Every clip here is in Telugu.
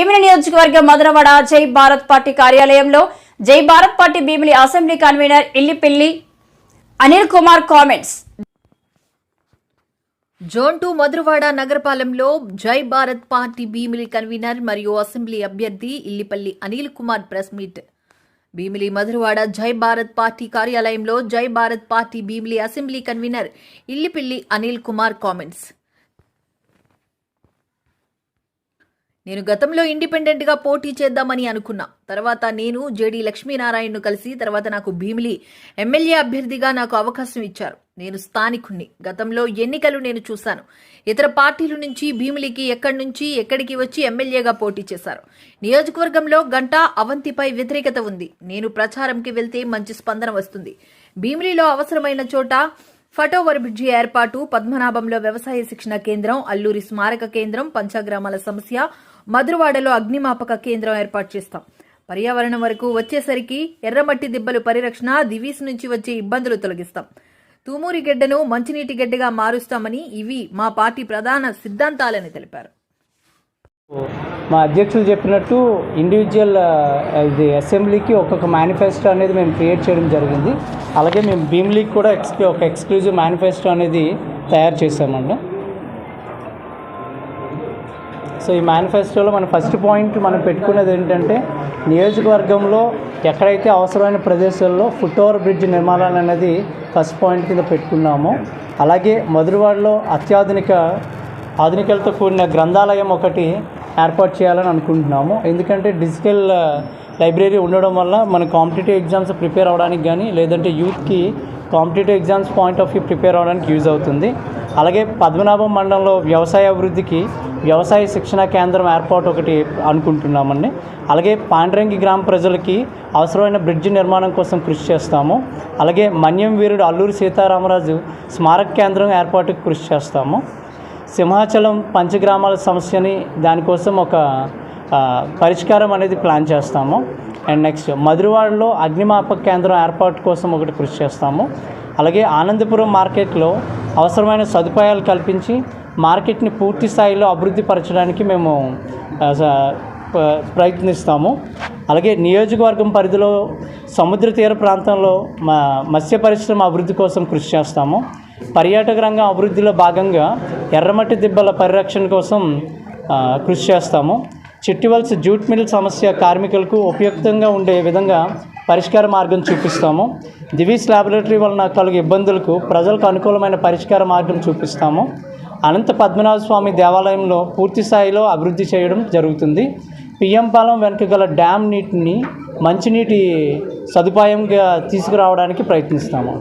భీమిలి నియోజకవర్గం మధురవాడ జై భారత్ పార్టీ కార్యాలయంలో Jai Bharat Party Bheemili assembly convener Illipilli Anil Kumar comments. Zone 2 Madhurawada నగరపాలెంలో జై భారత్ పార్టీ భీమిలి కన్వీనర్ మరియు అసెంబ్లీ అభ్యర్థి Illipilli Anil Kumar press meet. Bheemili Madhurawada Jai Bharat Party కార్యాలయంలో Jai Bharat Party Bheemili assembly convener Illipilli Anil Kumar comments. నేను గతంలో ఇండిపెండెంట్ గా పోటీ చేద్దామని అనుకున్నా. తర్వాత నేను జేడి లక్ష్మీనారాయణను కలిసి తర్వాత నాకు భీమిలి ఎమ్మెల్యే అభ్యర్థిగా నాకు అవకాశం ఇచ్చారు. నేను స్థానికుణ్ణి. గతంలో ఎన్నికలు నేను చూశాను. ఇతర పార్టీల నుంచి భీమిలికి ఎక్కడి నుంచి ఎక్కడికి వచ్చి ఎమ్మెల్యేగా పోటీ చేశారు. నియోజకవర్గంలో గంటా అవంతిపై వ్యతిరేకత ఉంది. నేను ప్రచారంకి వెళ్తే మంచి స్పందన వస్తుంది. భీమిలిలో అవసరమైన చోట ఫటోవర్ బ్రిడ్జి ఏర్పాటు, పద్మనాభంలో వ్యవసాయ శిక్షణ కేంద్రం, అల్లూరి స్మారక కేంద్రం, పంచగ్రామాల సమస్య, మధురవాడలో అగ్నిమాపక కేంద్రం ఏర్పాటు చేస్తాం. పర్యావరణం వరకు వచ్చేసరికి ఎర్రమట్టి దిబ్బలు పరిరక్షణ, దివీస్ నుంచి వచ్చే ఇబ్బందులు తొలగిస్తాం. తూమూరి గెడ్డను మంచినీటి గెడ్డగా మారుస్తామని ఇవి మా పార్టీ ప్రధాన సిద్ధాంతాలని తెలిపారు. మా అధ్యక్షులు చెప్పినట్టు ఇండివిజువల్ ఇది అసెంబ్లీకి ఒక్కొక్క మేనిఫెస్టో అనేది మేము క్రియేట్ చేయడం జరిగింది. అలాగే మేము భీమిలీకి కూడా ఒక ఎక్స్క్లూజివ్ మేనిఫెస్టో అనేది తయారు చేసామండి. సో ఈ మేనిఫెస్టోలో మన ఫస్ట్ పాయింట్ మనం పెట్టుకునేది ఏంటంటే, నియోజకవర్గంలో ఎక్కడైతే అవసరమైన ప్రదేశాల్లో ఫుట్ ఓవర్ బ్రిడ్జ్ నిర్మాణాలు అనేది ఫస్ట్ పాయింట్ కింద పెట్టుకున్నాము. అలాగే మధురవాడలో ఆధునికలతో కూడిన గ్రంథాలయం ఒకటి ఏర్పాటు చేయాలని అనుకుంటున్నాము. ఎందుకంటే డిజిటల్ లైబ్రరీ ఉండడం వల్ల మన కాంపిటేటివ్ ఎగ్జామ్స్ ప్రిపేర్ అవ్వడానికి కానీ, లేదంటే యూత్కి competitive exams point of view prepare అవ్వడానికి యూజ్ అవుతుంది. అలాగే పద్మనాభం మండలంలో వ్యవసాయ అభివృద్ధికి వ్యవసాయ శిక్షణ కేంద్రం ఏర్పాటు ఒకటి అనుకుంటున్నామండి. అలాగే పాండ్రంగి గ్రామ ప్రజలకి అవసరమైన బ్రిడ్జి నిర్మాణం కోసం కృషి చేస్తాము. అలాగే మన్యం వీరుడు అల్లూరి సీతారామరాజు స్మారక కేంద్రం ఏర్పాటుకు కృషి చేస్తాము. సింహాచలం పంచగ్రామాల సమస్యని దానికోసం ఒక పరిష్కారం అనేది ప్లాన్ చేస్తాము. అండ్ నెక్స్ట్ మధురవాడలో అగ్నిమాపక కేంద్రం ఏర్పాటు కోసం ఒకటి కృషి చేస్తాము. అలాగే ఆనందపురం మార్కెట్లో అవసరమైన సదుపాయాలు కల్పించి మార్కెట్ని పూర్తి స్థాయిలో అభివృద్ధి పరచడానికి మేము ప్రయత్నిస్తాము. అలాగే నియోజకవర్గం పరిధిలో సముద్ర తీర ప్రాంతంలో మత్స్య పరిశ్రమ అభివృద్ధి కోసం కృషి చేస్తాము. పర్యాటక రంగం అభివృద్ధిలో భాగంగా ఎర్రమట్టి దిబ్బల పరిరక్షణ కోసం కృషి చేస్తాము. చిట్టివలస జూట్ మిల్ సమస్య కార్మికులకు ఉపయుక్తంగా ఉండే విధంగా పరిష్కార మార్గం చూపిస్తాము. దివీస్ ల్యాబొరేటరీ వలన కలుగు ఇబ్బందులకు ప్రజలకు అనుకూలమైన పరిష్కార మార్గం చూపిస్తాము. అనంత పద్మనాభ స్వామి దేవాలయంలో పూర్తి స్థాయిలో అభివృద్ధి చేయడం జరుగుతుంది. పిఎం పాలెం వెనుక గల డ్యామ్ నీటిని మంచినీటి సదుపాయంగా తీసుకురావడానికి ప్రయత్నిస్తాము.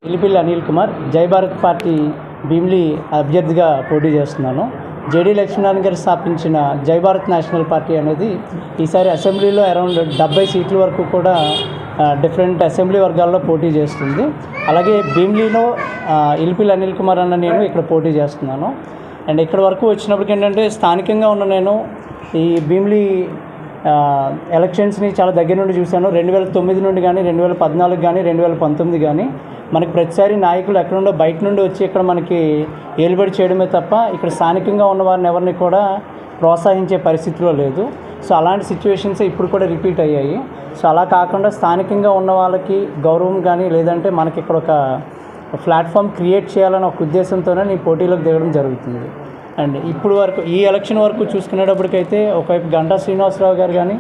ఇల్లిపల్లి అనిల్ కుమార్, జై భారత్ పార్టీ భీమిలి అభ్యర్థిగా పోటీ చేస్తున్నాను. జేడి లక్ష్మీనారాయణ గారు స్థాపించిన జై భారత్ నేషనల్ పార్టీ అనేది ఈసారి అసెంబ్లీలో అరౌండ్ 70 సీట్ల వరకు కూడా డిఫరెంట్ అసెంబ్లీ వర్గాల్లో పోటీ చేస్తుంది. అలాగే భీమిలిలో ఇల్లిపల్లి అనిల్ కుమార్ అన్న నేను ఇక్కడ పోటీ చేస్తున్నాను. అండ్ ఇక్కడ వరకు వచ్చినప్పటికి ఏంటంటే, స్థానికంగా ఉన్న నేను ఈ భీమిలి ఎలక్షన్స్ని చాలా దగ్గర నుండి చూశాను. 2009 నుండి కానీ, 2014 కానీ, 2019 కానీ మనకి ప్రతిసారి నాయకులు ఎక్కడ నుండో బయట నుండి వచ్చి ఇక్కడ మనకి ఏలుబడి చేయడమే తప్ప ఇక్కడ స్థానికంగా ఉన్న వారిని ఎవరిని కూడా ప్రోత్సహించే పరిస్థితిలో లేదు. సో అలాంటి సిచ్యువేషన్స్ ఇప్పుడు కూడా రిపీట్ అయ్యాయి. సో అలా కాకుండా స్థానికంగా ఉన్న వాళ్ళకి గౌరవం కానీ, లేదంటే మనకి ఇక్కడ ఒక ప్లాట్ఫామ్ క్రియేట్ చేయాలని ఒక ఉద్దేశంతోనే నేను పోటీలోకి దిగడం జరుగుతుంది. అండ్ ఇప్పుడు వరకు ఈ ఎలక్షన్ వరకు చూసుకునేటప్పటికైతే ఒకవైపు గంటా శ్రీనివాసరావు గారు కానీ,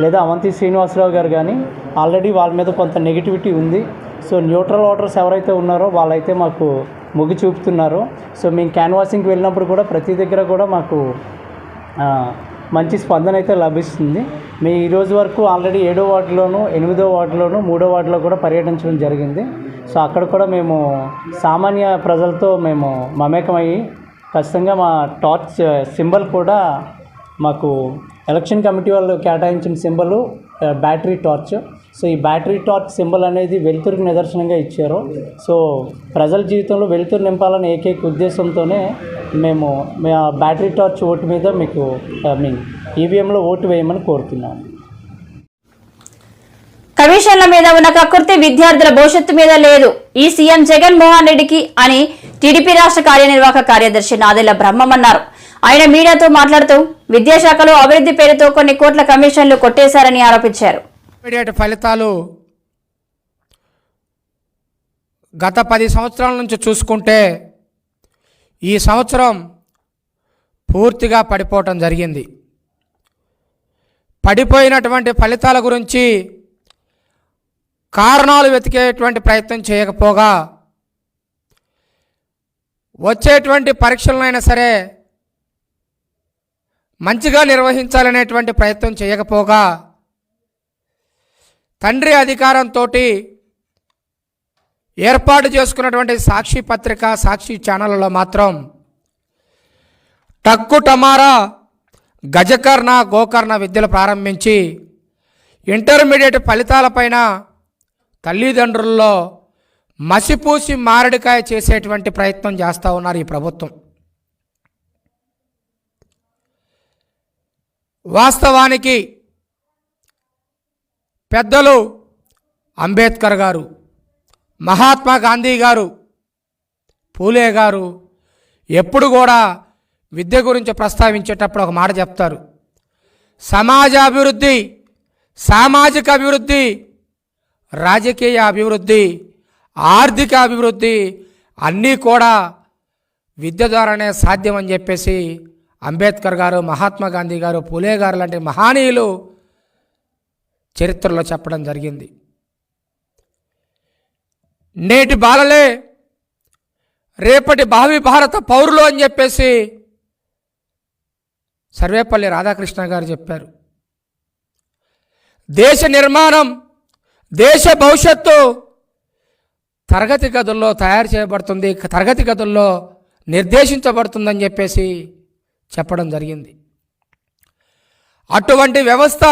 లేదా అవంతి శ్రీనివాసరావు గారు కానీ ఆల్రెడీ వాళ్ళ మీద కొంత నెగిటివిటీ ఉంది. సో న్యూట్రల్ ఓటర్స్ ఎవరైతే ఉన్నారో వాళ్ళైతే మాకు మొగ్గు చూపుతున్నారు. సో మేము క్యాన్వాసింగ్కి వెళ్ళినప్పుడు కూడా ప్రతి దగ్గర కూడా మాకు మంచి స్పందన అయితే లభిస్తుంది. మేము ఈరోజు వరకు ఆల్రెడీ 7వ వార్డులోను, 8వ వార్డులోను, 3వ వార్డులో కూడా పర్యటించడం జరిగింది. సో అక్కడ కూడా మేము సామాన్య ప్రజలతో మేము మమేకమయ్యి ఖచ్చితంగా మా టార్చ్ సింబల్ కూడా మాకు ఎలక్షన్ కమిటీ వాళ్ళు కేటాయించిన సింబల్ బ్యాటరీ టార్చ్. సో ఈ బ్యాటరీ టార్చ్ సింబల్ అనేది వెలుతురుకి నిదర్శనంగా ఇచ్చారు. సో ప్రజల జీవితంలో వెలుతురు నింపాలనే ఏకైక ఉద్దేశంతోనే మేము బ్యాటరీ టార్చ్ ఓటు మీద మీకు ఈవీఎంలో ఓటు వేయమని కోరుతున్నాము. కమిషన్ల మీద ఉన్న కకృతి విద్యార్థుల భవిష్యత్తు మీద లేదు. ఈ సీఎం జగన్మోహన్ రెడ్డికి అని టీడీపీ రాష్ట్ర కార్యనిర్వాహక కార్యదర్శి నాదెళ్ల బ్రహ్మం అన్నారు. ఆయన మీడియాతో మాట్లాడుతూ విద్యాశాఖలో అభివృద్ధి పేరుతో కొన్ని కోట్ల కమిషన్లు కొట్టేశారని ఆరోపించారు. ఫలితాలు గత 10 సంవత్సరాల నుంచి చూసుకుంటే ఈ సంవత్సరం పూర్తిగా పడిపోవటం జరిగింది. పడిపోయినటువంటి ఫలితాల గురించి కారణాలు వెతికేటువంటి ప్రయత్నం చేయకపోగా వచ్చేటువంటి పరీక్షలనైనా సరే మంచిగా నిర్వహించాలనేటువంటి ప్రయత్నం చేయకపోగా తండ్రి అధికారంతో ఏర్పాటు చేసుకున్నటువంటి సాక్షి పత్రిక, సాక్షి ఛానళ్ళలో మాత్రం టక్కు టమారా గజకర్ణ గోకర్ణ విద్యలు ప్రారంభించి ఇంటర్మీడియట్ ఫలితాలపైన తల్లిదండ్రుల్లో మసిపూసి మారడికాయ చేసేటువంటి ప్రయత్నం చేస్తూ ఉన్నారు ఈ ప్రభుత్వం. వాస్తవానికి పెద్దలు అంబేద్కర్ గారు, మహాత్మా గాంధీ గారు, పూలే గారు ఎప్పుడు కూడా విద్య గురించి ప్రస్తావించేటప్పుడు ఒక మాట చెప్తారు. సమాజ అభివృద్ధి, సామాజిక అభివృద్ధి, రాజకీయ అభివృద్ధి, ఆర్థిక అభివృద్ధి అన్నీ కూడా విద్య ద్వారానే సాధ్యమని చెప్పేసి అంబేద్కర్ గారు, మహాత్మా గాంధీ గారు, పూలే గారు లాంటి మహనీయులు చరిత్రలో చెప్పడం జరిగింది. నేటి బాలలే రేపటి భావి భారత పౌరులు అని చెప్పేసి సర్వేపల్లి రాధాకృష్ణ గారు చెప్పారు. దేశ నిర్మాణం, దేశ భవిష్యత్తు తరగతి గదుల్లో తయారు చేయబడుతుంది, తరగతి గదుల్లో నిర్దేశించబడుతుందని చెప్పేసి చెప్పడం జరిగింది. అటువంటి వ్యవస్థ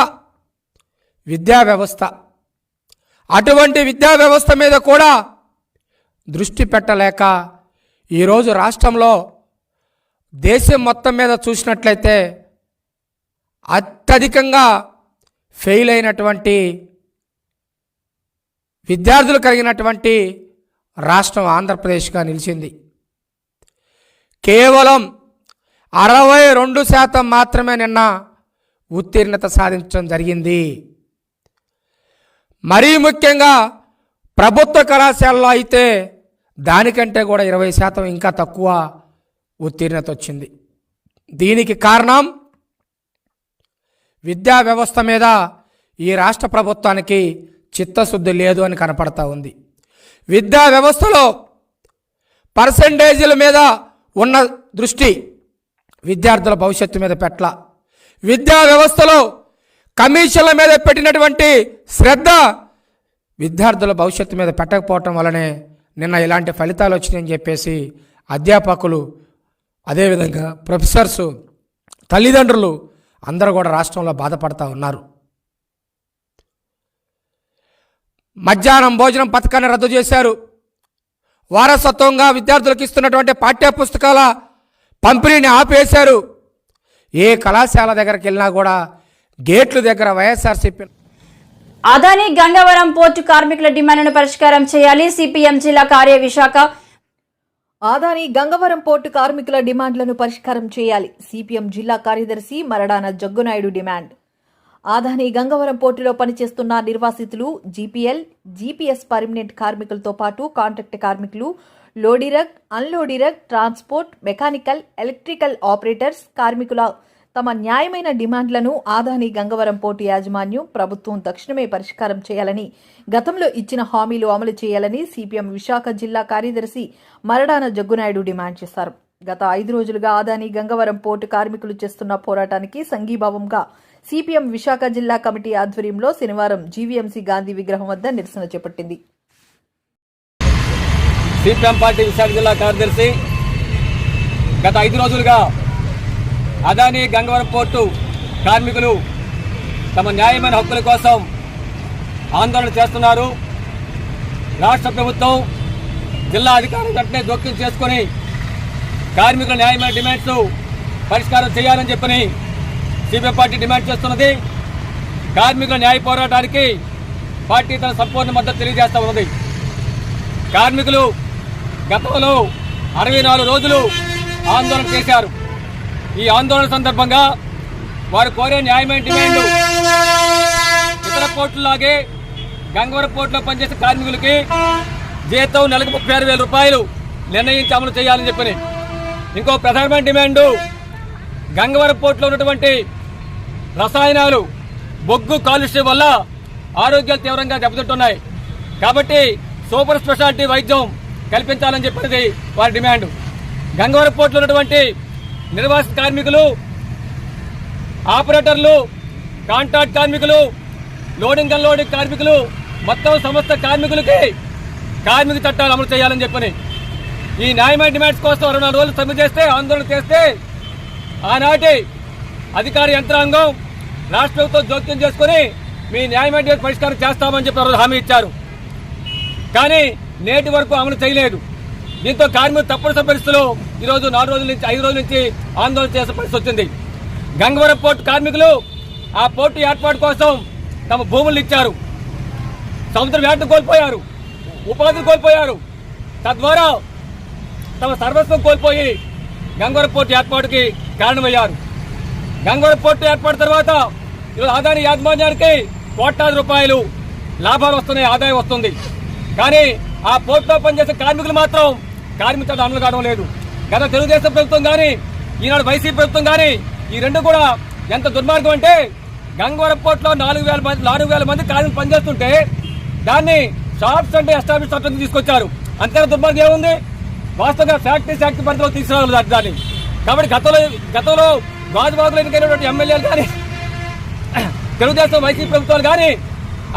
విద్యా వ్యవస్థ, అటువంటి విద్యా వ్యవస్థ మీద కూడా దృష్టి పెట్టలేక ఈరోజు రాష్ట్రంలో దేశం మొత్తం మీద చూసినట్లయితే అత్యధికంగా ఫెయిల్ అయినటువంటి విద్యార్థులు కలిగినటువంటి రాష్ట్రం ఆంధ్రప్రదేశ్గా నిలిచింది. కేవలం 62% మాత్రమే నిన్న ఉత్తీర్ణత సాధించడం జరిగింది. మరీ ముఖ్యంగా ప్రభుత్వ కళాశాలలో అయితే దానికంటే కూడా 20% ఇంకా తక్కువ ఉత్తీర్ణత వచ్చింది. దీనికి కారణం విద్యా వ్యవస్థ మీద ఈ రాష్ట్ర ప్రభుత్వానికి చిత్తశుద్ధి లేదు అని కనపడతా ఉంది. విద్యా వ్యవస్థలో పర్సంటేజీల మీద ఉన్న దృష్టి విద్యార్థుల భవిష్యత్తు మీద పెట్టల, విద్యా వ్యవస్థలో కమిషన్ల మీద పెట్టినటువంటి శ్రద్ధ విద్యార్థుల భవిష్యత్తు మీద పెట్టకపోవటం వల్లనే నిన్న ఇలాంటి ఫలితాలు వచ్చినాయని చెప్పేసి అధ్యాపకులు, అదేవిధంగా ప్రొఫెసర్సు, తల్లిదండ్రులు అందరూ కూడా రాష్ట్రంలో బాధపడతా ఉన్నారు. మధ్యాహ్నం భోజనం పథకాన్ని రద్దు చేశారు. వారసత్వంగా విద్యార్థులకు ఇస్తున్నటువంటి పాఠ్యపుస్తకాల పంపిణీని ఆపేశారు. ఏ కళాశాల దగ్గరికి వెళ్ళినా కూడా గేట్ల దగ్గర వైఎస్ఆర్సీపీ అదాని గంగవరం పోర్టు కార్మికుల డిమాండ్ను పరిష్కారం చేయాలి. సిపిఎం జిల్లా కార్యవిశాఖ ఆదాని గంగవరం పోర్టు కార్మికుల డిమాండ్లను పరిష్కారం చేయాలి. సిపిఎం జిల్లా కార్యదర్శి మరడాన జగ్గునాయుడు డిమాండ్. ఆదాని గంగవరం పోర్టులో పనిచేస్తున్న నిర్వాసితులు, జీపీఎల్, జీపీఎస్ పర్మనెంట్ కార్మికులతో పాటు కాంట్రాక్ట్ కార్మికులు, లోడిరగ్, అన్లోడిరగ్, ట్రాన్స్పోర్ట్, మెకానికల్, ఎలక్ట్రికల్ ఆపరేటర్స్ కార్మికుల తమ న్యాయమైన డిమాండ్లను ఆదాని గంగవరం పోర్టు యాజమాన్యం, ప్రభుత్వం తక్షణమే పరిష్కారం చేయాలని, గతంలో ఇచ్చిన హామీలు అమలు చేయాలని సిపిఎం విశాఖ జిల్లా కార్యదర్శి మరడాన జగ్గునాయుడు డిమాండ్ చేశారు. గత 5 రోజులుగా ఆదాని గంగవరం పోర్టు కార్మికులు చేస్తున్న పోరాటానికి సంఘీభావంగా సిపిఎం విశాఖ జిల్లా కమిటీ ఆధ్వర్యంలో శనివారం జీవీఎంసీ గాంధీ విగ్రహం వద్ద నిరసన చేపట్టింది. సిపిఎం పార్టీ విశాఖ జిల్లా కార్యదర్శి గత 5 రోజులుగా అదాని గంగవరం పోర్టు కార్మికులు తమ న్యాయమైన హక్కుల కోసం ఆందోళన చేస్తున్నారు. రాష్ట్ర ప్రభుత్వం, జిల్లా అధికారులు వెంటనే జోక్యం చేసుకుని కార్మికుల న్యాయమైన డిమాండ్స్ పరిష్కారం చేయాలని చెప్పని సిపిఎం పార్టీ డిమాండ్ చేస్తున్నది. కార్మికుల న్యాయ పోరాటానికి పార్టీ తన సంపూర్ణ మద్దతు తెలియజేస్తూ ఉన్నది. కార్మికులు గతంలో 64 రోజులు ఆందోళన చేశారు. ఈ ఆందోళన సందర్భంగా వారు కోరే న్యాయమైన డిమాండ్ ఇతర పోర్టులాగే గంగవరం పోర్టులో పనిచేసే కార్మికులకి జీతం నెలకు 36,000 రూపాయలు నిర్ణయించి అమలు చేయాలని చెప్పని. ఇంకో ప్రధానమైన డిమాండ్ గంగవరం పోర్టులో ఉన్నటువంటి రసాయనాలు బొగ్గు కాలుష్యం వల్ల ఆరోగ్యాలు తీవ్రంగా దెబ్బతింటున్నాయి. కాబట్టి సూపర్ స్పెషాలిటీ వైద్యం కల్పించాలని చెప్పినది వారి డిమాండ్. గంగవరం పోర్టులో ఉన్నటువంటి నిర్వాసిత కార్మికులు, ఆపరేటర్లు, కాంట్రాక్ట్ కార్మికులు, లోడింగ్ అన్లోడింగ్ కార్మికులు, మొత్తం సమస్త కార్మికులకి కార్మిక చట్టాలు అమలు చేయాలని చెప్పని ఈ న్యాయమైన డిమాండ్స్ కోసం 24 రోజులు సమ్మె చేస్తే, ఆందోళన చేస్తే ఆనాటి అధికార యంత్రాంగం రాష్ట్ర ప్రభుత్వం జోక్యం చేసుకుని మీ న్యాయమైన డిమాండ్ పరిష్కారం చేస్తామని చెప్పి హామీ ఇచ్చారు. కానీ నేటి వరకు అమలు చేయలేదు. దీంతో కార్మికులు తప్పనిసరి పరిస్థితుల్లో ఈరోజు 4 రోజుల నుంచి 5 రోజుల నుంచి ఆందోళన చేసే పరిస్థితి వచ్చింది. గంగవరం పోర్టు కార్మికులు ఆ పోర్టు ఏర్పాటు కోసం తమ భూములు ఇచ్చారు, సముద్ర వేటను కోల్పోయారు, ఉపాధిని కోల్పోయారు, తద్వారా తమ సర్వస్వం కోల్పోయి గంగవరం పోర్టు ఏర్పాటుకి కారణమయ్యారు. గంగవరం పోర్టు ఏర్పాటు తర్వాత ఈరోజు అదాని యాజమాన్యానికి కోట్లాది రూపాయలు లాభాలు వస్తున్నాయి, ఆదాయం వస్తుంది. కానీ ఆ పోర్టులో పనిచేసే కార్మికులు మాత్రం కార్మిక చట్టం అమలు కావడం లేదు. గత తెలుగుదేశం ప్రభుత్వం కానీ ఈనాడు వైసీపీ ప్రభుత్వం కానీ ఈ రెండు కూడా ఎంత దుర్మార్గం అంటే గంగవరం పోర్టులో 4,000 మంది కార్మికులు పనిచేస్తుంటే దాన్ని షాప్స్ అంటే ఎస్టాబ్లిష్ చట్టం తీసుకొచ్చారు. అంతేనా దుర్మార్గం ఏముంది? వాస్తవంగా ఫ్యాక్టరీస్ యాక్ట్ పరిధిలో తీసుకురావాలి దాన్ని. కాబట్టి గతంలో గాజువాగులు ఎన్నికైనటువంటి ఎమ్మెల్యేలు కానీ తెలుగుదేశం వైసీపీ ప్రభుత్వాలు కానీ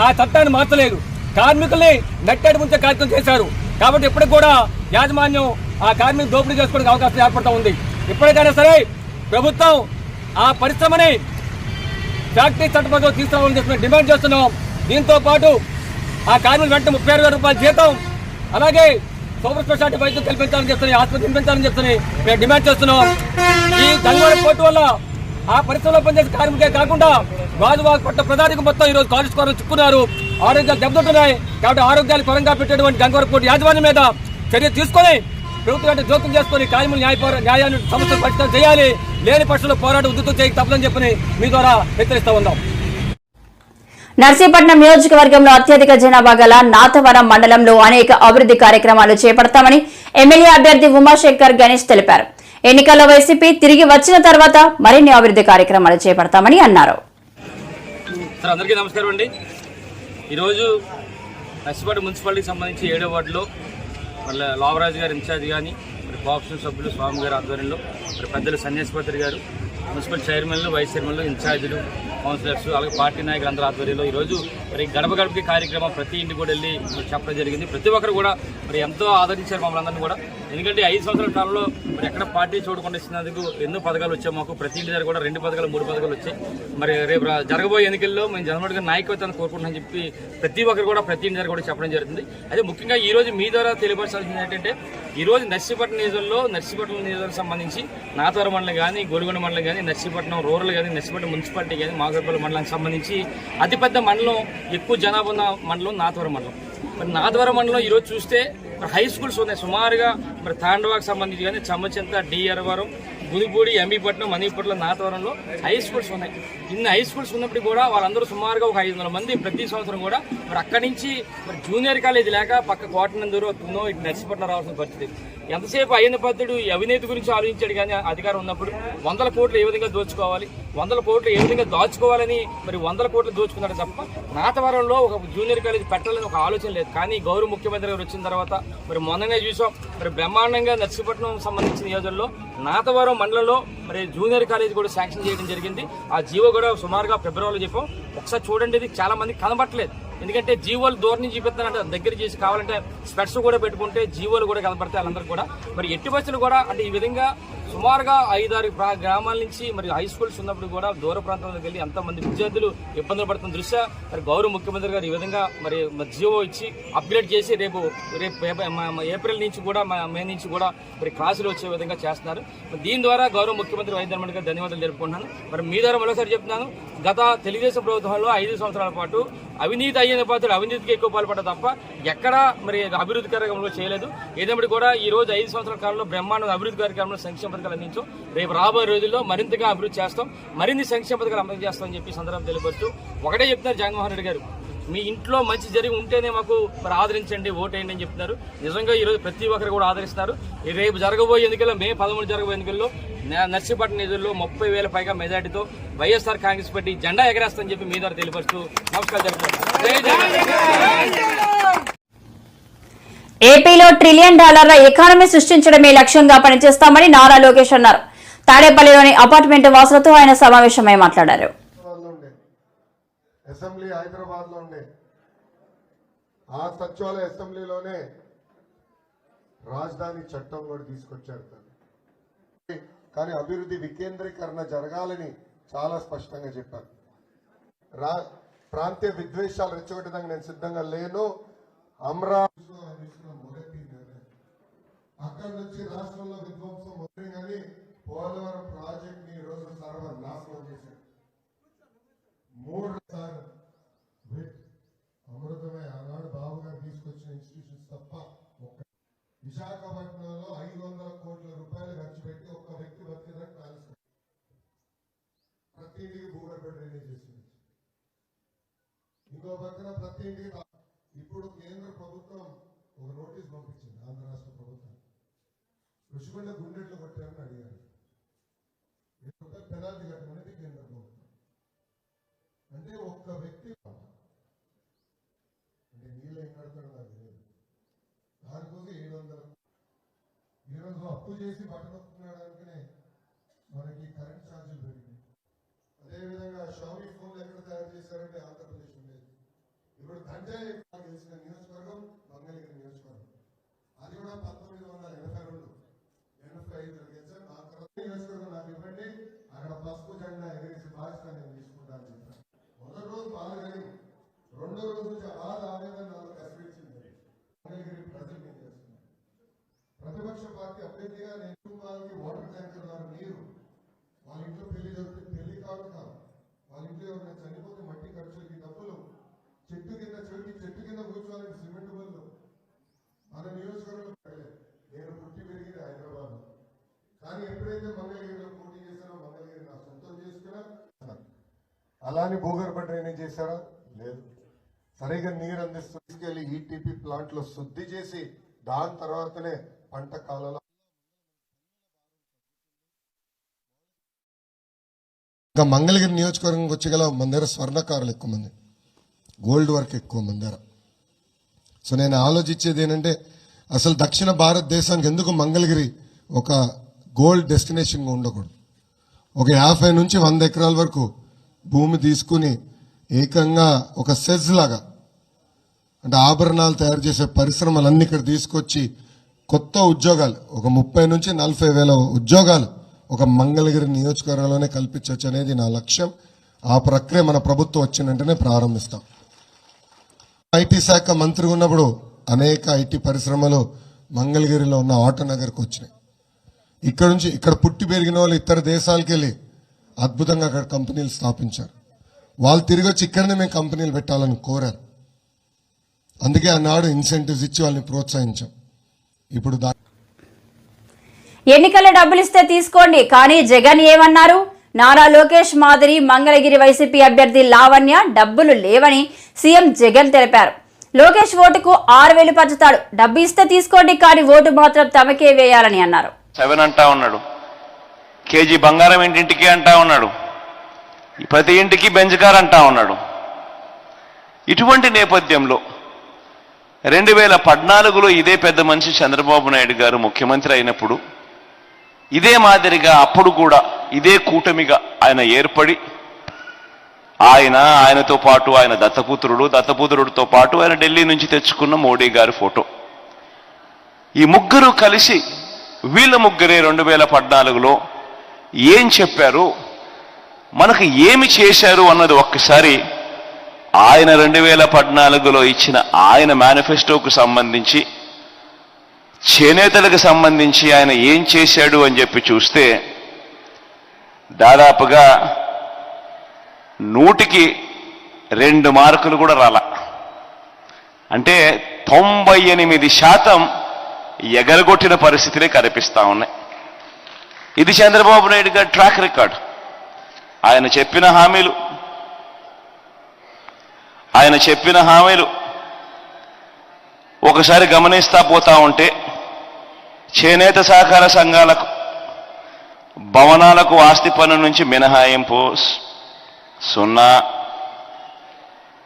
ఆ చట్టాన్ని మార్చలేదు, కార్మికుల్ని నెట్టేటి ముంచే కార్యక్రమం చేశారు. కాబట్టి ఇప్పటికి కూడా యాజమాన్యం ఆ కార్మికులు దోపిడీ చేసుకోవడానికి అవకాశం ఏర్పడుతూ ఉంది. ఇప్పటికైనా సరే ప్రభుత్వం ఆ పరిశ్రమని ఫ్యాక్టరీ చట్టంలో తీసుకురావాలని చెప్పి డిమాండ్ చేస్తున్నాం. దీంతో పాటు ఆ కార్మికులు వెంటనే 36,000 రూపాయల జీతం, అలాగే సూపర్ స్పెషాలిటీ వైద్యం కల్పించాలని చెప్తున్నాయి, ఆసుపత్రి నిర్మించాలని చెప్తున్నాయి మేము డిమాండ్ చేస్తున్నాం. ఈ గంగవరం పోర్టు వల్ల ఆ పరిశ్రమలో పనిచేసే కార్మికులే కాకుండా గాజువాక పట్ల ప్రధానికి మొత్తం ఈరోజు కాలుష్యం చుక్కున్నారు, ఆరోగ్యాలు దెబ్బతింటున్నాయి. కాబట్టి ఆరోగ్యాలు పరంగా పెట్టేటువంటి గంగవరం పోర్టు యాజమాన్యం మీద చర్య తీసుకొని ప్రభుత్వం అంటే జోక్యం చేసుకుని కార్మికులు న్యాయాన్ని సమస్యలు పరిష్కారం చేయాలి. లేని పక్షంలో పోరాటం ఉద్యతం చేయక తప్పదని చెప్పని మీ ద్వారా హెచ్చరిస్తూ ఉందాం. నర్సీపట్నం నియోజకవర్గంలో అత్యధిక జనాభా గల నాతవరం మండలంలో అనేక అభివృద్ధి కార్యక్రమాలు చేపడతామని ఎమ్మెల్యే అభ్యర్థి ఉమాశంకర్ గణేష్ తెలిపారు. ఎన్నికల్లో వైసీపీ తిరిగి వచ్చిన తర్వాత మరిన్ని అభివృద్ధి కార్యక్రమాలు చేపడతామని అన్నారు. అందరికీ నమస్కారం అండి. ఈరోజు నర్సీపట్నం మున్సిపాలిటీకి సంబంధించి 7వ వార్డులో మళ్ళీ లావరాజు గారు ఇన్ఛార్జ్ కానీ మరి కోఆప్షన్ సభ్యులు స్వామి గారి ఆధ్వర్యంలో మరి పెద్దలు సన్యాసిపత్రి గారు, మున్సిపల్ చైర్మన్లు, వైస్ చైర్మన్లు, ఇన్ఛార్జీలు, కౌన్సిలర్స్, అలాగే పార్టీ నాయకులు అందరూ ఆధ్వర్యంలో ఈరోజు మరి గడప గడపకి కార్యక్రమం ప్రతి ఇంటికి కూడా వెళ్ళి చెప్పడం జరిగింది. ప్రతి ఒక్కరు కూడా మరి ఎంతో ఆదరించారు మమ్మల్ని అందరినీ కూడా. ఎందుకంటే 5 సంవత్సరాల కాలంలో మరి ఎక్కడ పార్టీ చూడకుండా ఇస్తున్నందుకు ఎన్నో పథకాలు వచ్చాయి. మాకు ప్రతి ఇంటి దగ్గర కూడా 2 పథకాలు 3 పథకాలు వచ్చాయి. మరి రేపు జరగబోయే ఎన్నికల్లో మేము జగన్మోహన్ గారి నాయకత్వాన్ని కోరుకుంటున్నామని చెప్పి ప్రతి ఒక్కరు కూడా ప్రతి ఇంటి దగ్గర కూడా చెప్పడం జరుగుతుంది. అదే ముఖ్యంగా ఈ రోజు మీ ద్వారా తెలియపరచాల్సింది ఏంటంటే ఈరోజు నర్సీపట్నం నియోజకవర్గం సంబంధించి నాతవరం మండలం కానీ, గోలుగొండ మండలం కానీ, నర్సీపట్నం రూరల్ కానీ, నర్సీపట్నం మున్సిపాలిటీ కానీ, మాగపల్లి మండలానికి సంబంధించి అతిపెద్ద మండలం, ఎక్కువ జనాభా ఉన్న మండలం నాతవరం మండలం. మరి నాతవరం మండలం ఈరోజు చూస్తే హై స్కూల్స్ ఉన్నాయి సుమారుగా. మరి తాండవాకు సంబంధించి కానీ చమ్మచెంత, డిఆర్వరం, గుదిపూడి, ఎంబీపట్నం, మణిపట్నం, నాతవరంలో హై స్కూల్స్ ఉన్నాయి. ఇన్ని హై స్కూల్స్ ఉన్నప్పుడు కూడా వాళ్ళందరూ సుమారుగా ఒక 500 మంది ప్రతి సంవత్సరం కూడా మరి అక్కడి నుంచి మరి జూనియర్ కాలేజ్ లేక పక్క కోటనందూరు తున్నో ఇటు నర్సీపట్నం రావాల్సిన పరిస్థితి. ఎంతసేపు అయిన పద్ధతుడు అవినీతి గురించి ఆలోచించాడు కానీ అధికారం ఉన్నప్పుడు 100 కోట్లు ఏ విధంగా దోచుకోవాలి, 100 కోట్లు ఏ విధంగా దాచుకోవాలని మరి 100 కోట్లు దోచుకున్నాడు తప్ప నాతవరంలో ఒక జూనియర్ కాలేజ్ పెట్టాలని ఒక ఆలోచన లేదు. కానీ గౌరవ ముఖ్యమంత్రి గారు వచ్చిన తర్వాత మరి మొన్ననే చూసాం మరి బ్రహ్మాండంగా నర్సీపట్నం సంబంధించిన నియోజకవర్గంలో నాతవరం మండలంలో మరి జూనియర్ కాలేజ్ కూడా శాంక్షన్ చేయడం జరిగింది. ఆ జీవో కూడా సుమారుగా ఫిబ్రవరిలో చెప్పాం. ఒకసారి చూడండి, ఇది చాలా మంది కనబట్టలేదు. ఎందుకంటే జీవోలు దూరం నుంచి చూపిస్తానంటే దగ్గర చేసి కావాలంటే స్పెట్స్ కూడా పెట్టుకుంటే జీవోలు కూడా కనబడతాయి వాళ్ళందరూ కూడా. మరి ఎట్టి బస్సులు కూడా అంటే ఈ విధంగా సుమారుగా 5-6 గ్రామాల నుంచి మరి హై స్కూల్స్ ఉన్నప్పుడు కూడా దూర ప్రాంతాలకు వెళ్ళి ఎంతమంది విద్యార్థులు ఇబ్బందులు పడుతున్న దృష్ట్యా మరి గౌరవ ముఖ్యమంత్రి గారు ఈ విధంగా మరి జీవో ఇచ్చి అప్గ్రేడ్ చేసి రేపు ఏప్రిల్ నుంచి కూడా మే నుంచి కూడా మరి క్లాసులు వచ్చే విధంగా చేస్తున్నారు. దీని ద్వారా గౌరవ ముఖ్యమంత్రి వైద్య గారు ధన్యవాదాలు తెలుపుకుంటున్నాను. మరి మీ ద్వారా మరోసారి చెప్తున్నాను, గత తెలుగుదేశం ప్రభుత్వంలో 5 సంవత్సరాల పాటు అవినీతి అయిన పాత్రలు అవినీతికి ఎక్కువ పాల్పడ్డ తప్ప ఎక్కడా మరి అభివృద్ధి కార్యక్రమంలో చేయలేదు. ఏదేమిటి కూడా ఈ రోజు 5 సంవత్సరాల కాలంలో బ్రహ్మాండ అభివృద్ధి కార్యక్రమంలో సంక్షేమ పథకాలు అందించాం. రేపు రాబోయే రోజుల్లో మరింతగా అభివృద్ధి చేస్తాం, మరిన్ని సంక్షేమ పథకాలు అమలు చేస్తామని చెప్పి సందర్భం తెలియపరుస్తూ ఒకటే చెప్తున్నారు జగన్మోహన్ రెడ్డి గారు, మీ ఇంట్లో మంచి జరిగి ఉంటేనే మాకు మరి ఆదరించండి, ఓటేయండి అని చెప్తున్నారు. నిజంగా ఈరోజు ప్రతి ఒక్కరు కూడా ఆదరిస్తున్నారు. రేపు జరగబోయే ఎన్నికల్లో మే 13 జరగబోయే ఎన్నికల్లో నర్సీపట్నం నిధుల్లో 30,000 పైగా మెజార్టీతో వైఎస్ఆర్ కాంగ్రెస్ పార్టీ జెండా ఎగరేస్తామని చెప్పి మీ ద్వారా తెలియపరుస్తూ నమస్కారం జరుగుతున్నారు. ఏపీలో $1 ట్రిలియన్ ఎకానమీ సృష్టించడమే లక్ష్యంగా పనిచేస్తామని నారా లోకేష్ అన్నారు. తాడేపల్లిలోని అపార్ట్మెంట్ వాసులతో ఆయన సమావేశమై మాట్లాడారు. అసెంబ్లీ హైదరాబాద్ లో ఉండే ఆ సచివాలయ అసెంబ్లీలోనే రాజధాని చట్టం కూడా తీసుకొచ్చారు. కానీ అభివృద్ధి వికేంద్రీకరణ జరగాలని చాలా స్పష్టంగా చెప్పారు. ప్రాంతీయ విద్వేషాలు రెచ్చగొట్టడానికి నేను సిద్ధంగా లేను. అమరావతిలో మొదటి నిర్ణయం అక్కడి నుంచి రాష్ట్రంలో విధ్వంసం మొదటి పోలవరం ప్రాజెక్ట్ ని ఈరోజు సర్వనాశనం చేశారు. 3 సార్లు అమృతమే ఆనాడు బాబు గారు తీసుకొచ్చిన ఇన్స్టిట్యూషన్స్ తప్ప విశాఖపట్నంలో 500 కోట్ల రూపాయలు ఖర్చు పెట్టి ఒక్క వ్యక్తి బతికేదానికి ప్లాన్స్ ప్రతి ఇంటికి భూగర్భ డ్రైనేజ్ చేసింది. ఇంకో పక్కన ప్రతి ఇంటికి ఇప్పుడు కేంద్ర ప్రభుత్వం ఒక నోటీస్ పంపించింది ఆంధ్ర రాష్ట్ర ప్రభుత్వం. ఋషికొండ గుండెట్లు కొట్టారని అడిగారు. పెనాల్టీ కట్టమనేది కేంద్ర ప్రభుత్వం. అంటే ఒక్క వ్యక్తి అంటే నీళ్ళు ఏం కడతాడు నాకు తెలియదు. దానికోసం 700 ఈరోజు అప్పు చేసి బట్టనొక్కున్నాడానికనే మనకి కరెంట్ ఛార్జీలు పెరిగినాయి. అదేవిధంగా షామీ ఫోన్లు ఎక్కడ తయారు చేశారంటే ఆంధ్రప్రదేశ్ ఉండేది. ఇప్పుడు గంజాయి గెలిచిన నియోజకవర్గం మంగళగిరి నియోజకవర్గం. అది కూడా 1982-85 గెలిచారు. ఆ తర్వాత నియోజకవర్గం నాకు ఇవ్వండి, అక్కడ పసుపు జెండా ఎగిరేసి బాధ్యత నేను తీసుకుంటాను చెప్పాను. మొదటి రోజు బాగాలేదు, రెండో రోజు నుంచి బాధ ఆవేదన నాకు కసిపించింది. మంగళగిరి ప్రజలు ఏం చేస్తున్నారు? ప్రతిపక్ష పార్టీ అభ్యర్థిగా నేను కుటుంబాలకి వాటర్ ట్యాంకర్ ద్వారా నీరు, వాళ్ళ ఇంట్లో పెళ్లి జరిగితే పెళ్లి కాదు, వాళ్ళ ఇంట్లో ఎవరైనా చనిపోతే మట్టి ఖర్చులకి డబ్బులు, చెట్టు కింద కూర్చోవాలని సిమెంట్ బళ్ళు మన నియోజకవర్గంలో పడలేదు. నేను పుట్టి పెరిగింది హైదరాబాద్. కానీ ఎప్పుడైతే మంగళగిరిలో పోటీ చేశానో మంగళగిరి నా సొంతం చేసుకున్నా. అలానే భూగర్భ డ్రైనేజ్ చేశారా? లేదు. సరిగా నీరు అందిస్తూ తీసుకెళ్లి ఈటీపీ ప్లాంట్ లో శుద్ధి చేసి దాని తర్వాతనే పంట కాలంలో ఇంకా మంగళగిరి నియోజకవర్గంకి వచ్చేగల మన దగ్గర స్వర్ణకారులు ఎక్కువ మంది, గోల్డ్ వర్క్ ఎక్కువ మంది దగ్గర. సో నేను ఆలోచించేది ఏంటంటే అసలు దక్షిణ భారతదేశానికి ఎందుకు మంగళగిరి ఒక గోల్డ్ డెస్టినేషన్గా ఉండకూడదు? ఒక 50 నుంచి 100 ఎకరాల వరకు భూమి తీసుకుని ఏకంగా ఒక సెజ్ లాగా, అంటే ఆభరణాలు తయారు చేసే పరిశ్రమలన్నీ ఇక్కడ తీసుకొచ్చి కొత్త ఉద్యోగాలు, ఒక 30 నుంచి 40 వేల ఉద్యోగాలు ఒక మంగళగిరి నియోజకవర్గంలోనే కల్పించవచ్చు అనేది నా లక్ష్యం. ఆ ప్రక్రియ మన ప్రభుత్వం వచ్చిన వెంటనే ప్రారంభిస్తాం. ఐటీ శాఖ మంత్రిగా ఉన్నప్పుడు అనేక ఐటీ పరిశ్రమలు మంగళగిరిలో ఉన్న ఆటోనగర్కి వచ్చినాయి. ఇక్కడ పుట్టి పెరిగిన వాళ్ళు ఇతర దేశాలకు వెళ్ళి అద్భుతంగా అక్కడ కంపెనీలు స్థాపించారు. వాళ్ళు తిరిగి వచ్చి ఇక్కడనే మేము కంపెనీలు పెట్టాలని కోరారు. అందుకే ఆనాడు ఇన్సెంటివ్స్ ఇచ్చి వాళ్ళని ప్రోత్సహించాం. ఇప్పుడు ఎన్నికల డబ్బులిస్తే తీసుకోండి, కానీ జగన్ ఏమన్నారు? నారా లోకేష్ మాదిరి మంగళగిరి వైసీపీ అభ్యర్థి లావణ్య డబ్బులు లేవని సీఎం జగన్ తెలిపారు. లోకేష్ ఓటుకు 6,000 పంచుతాడు, డబ్బు ఇస్తే తీసుకోండి, కానీ ఓటు మాత్రం తమకే వేయాలని అన్నారు. 7 అంటా ఉన్నాడు, కేజీ బంగారం ఇంటింటికి అంటా ఉన్నాడు, ప్రతి ఇంటికి బెంజ్ కార్ అంటా ఉన్నాడు. ఇటువంటి నేపథ్యంలో 2014లో ఇదే పెద్ద మనిషి చంద్రబాబు నాయుడు గారు ముఖ్యమంత్రి అయినప్పుడు ఇదే మాదిరిగా అప్పుడు కూడా ఇదే కూటమిగా ఆయన ఏర్పడి ఆయనతో పాటు ఆయన దత్తపుత్రుడితో పాటు ఆయన ఢిల్లీ నుంచి తెచ్చుకున్న మోడీ గారి ఫోటో, ఈ ముగ్గురు కలిసి వీళ్ళ ముగ్గురే 2014లో ఏం చెప్పారు, మనకు ఏమి చేశారు అన్నది ఒక్కసారి ఆయన 2014లో ఇచ్చిన ఆయన మేనిఫెస్టోకు సంబంధించి, చేనేతలకు సంబంధించి ఆయన ఏం చేశాడు అని చెప్పి చూస్తే దాదాపుగా 100కి 2 మార్కులు కూడా రాల. అంటే 98% ఎగరగొట్టిన పరిస్థితులే కనిపిస్తా ఉన్నాయి. ఇది చంద్రబాబు నాయుడు గారి ట్రాక్ రికార్డ్. ఆయన చెప్పిన హామీలు ఒకసారి గమనిస్తా పోతా ఉంటే చేనేత సహకార సంఘాలకు, భవనాలకు ఆస్తి పన్ను నుంచి మినహాయింపు 0,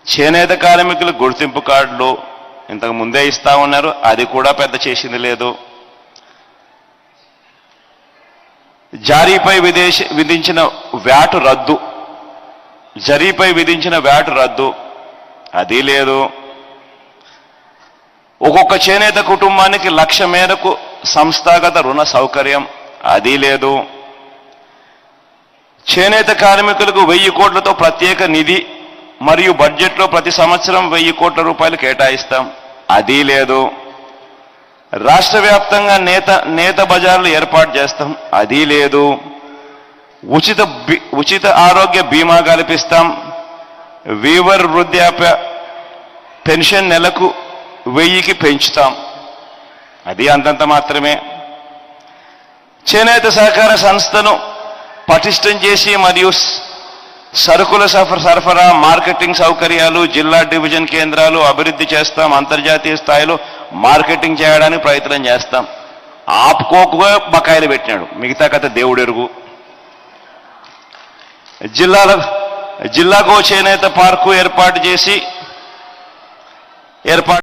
చేనేత కార్మికులు గుర్తింపు కార్డులు ఇంతకు ముందే ఇస్తా ఉన్నారు, అది కూడా పెద్ద చేసింది లేదు. జారీపై విధించిన వ్యాటు రద్దు, అది లేదు. ఒక్కొక్క చేనేత కుటుంబానికి 1,00,000 మేరకు సంస్థాగత రుణ సౌకర్యం, అది లేదు. చేనేత కార్మికులకు 1,000 కోట్లతో ప్రత్యేక నిధి మరియు బడ్జెట్లో ప్రతి సంవత్సరం 1,000 కోట్ల రూపాయలు కేటాయిస్తాం, అది లేదు. రాష్ట్ర వ్యాప్తంగా నేత బజార్లు ఏర్పాటు చేస్తాం, అది లేదు. ఉచిత ఆరోగ్య బీమా కల్పిస్తాం. వీవర్ వృద్ధాప్య పెన్షన్ నెలకు 1000కి పెంచుతాం, అది అంతంత మాత్రమే. చేనేత సహకార సంస్థను పటిష్టం చేసి మరియు సరుకుల సరఫరా, మార్కెటింగ్ సౌకర్యాలు, జిల్లా డివిజన్ కేంద్రాలు అభివృద్ధి చేస్తాం. అంతర్జాతీయ స్థాయిలో మార్కెటింగ్ చేయడానికి ప్రయత్నం చేస్తాం. ఆపుకోకుగా బకాయిలు పెట్టినాడు, మిగతా కథ దేవుడెరుగు. జిల్లాకు చేనేత పార్కు ఏర్పాటు